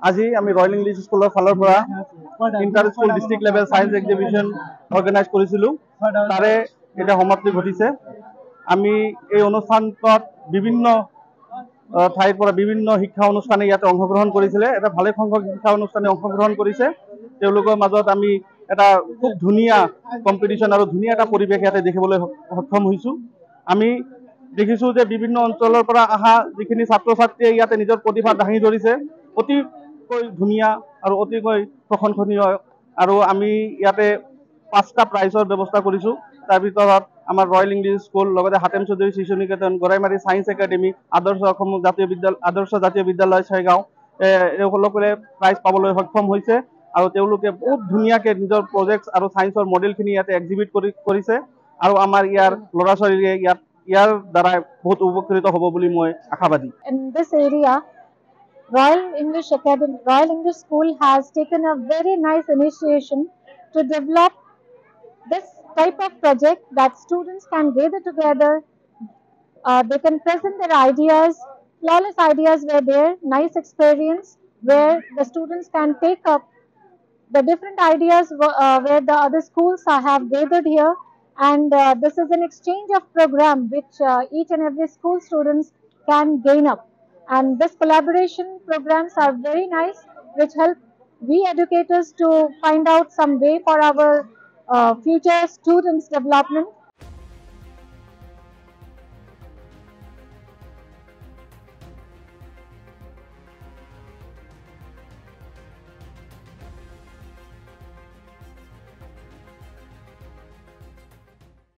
আজি আমি royal English স্কুলৰ ফালৰ পৰা inter school district level science exhibition organise কৰিছিলোঁ। তাৰে এতিয়া সমাপ্তি ঘটিছে। আমি এই অনুষ্ঠানটোত বিভিন্ন ঠাইৰ পৰা বিভিন্ন শিক্ষা অনুষ্ঠানে ইয়াতে অংশগ্ৰহণ কৰিছিলে। এটা ভালে সংখ্যক শিক্ষা অনুষ্ঠানে অংশগ্ৰহণ কৰিছে। তেওঁলোকৰ মাজত আমি এটা খুব ধুনীয়া কম্পিটিশ্যন আৰু ধুনীয়া এটা পৰিৱেশ ইয়াতে দেখিবলৈ সক্ষম হৈছোঁ। আমি দেখিছোঁ যে বিভিন্ন অঞ্চলৰ পৰা অহা যিখিনি ছাত্ৰ ছাত্ৰীয়ে ইয়াতে নিজৰ প্ৰতিভা দাঙি ধৰিছে, অতিকৈ ধুনীয়া আৰু অতিকৈ প্ৰশংসনীয়। আৰু আমি ইয়াতে 5টা প্ৰাইজৰ ব্যৱস্থা কৰিছোঁ। তাৰ ভিতৰত আমাৰ ৰয়েল ইংলিছ স্কুল, লগতে হাতেম চৌধুৰী শিশু নিকেতন, গৰাইমাৰী ছায়েন্স একাডেমী, আদৰ্শ জাতীয় বিদ্যালয় ছয়গাঁও সকলোকে প্ৰাইজ পাবলৈ সক্ষম হৈছে। আৰু তেওঁলোকে বহুত ধুনীয়াকৈ নিজৰ প্ৰজেক্ট আৰু ছায়েন্সৰ মডেলখিনি ইয়াতে এক্সিবিট কৰিছে। আৰু আমাৰ ইয়াৰ ল'ৰা ছোৱালীয়ে ইয়াৰ দ্বাৰাই বহুত উপকৃত হ'ব বুলি মই আশাবাদী। In this area, Royal English School has taken a very nice initiation to develop this type of project that students can gather together. They can present their ideas. Flawless ideas were there. Nice experience where the students can take up the different ideas where the other schools have gathered here, and this is an exchange of program which each and every school students can gain up. And this collaboration programs are very nice, which help we educators to find out some way for our future students development.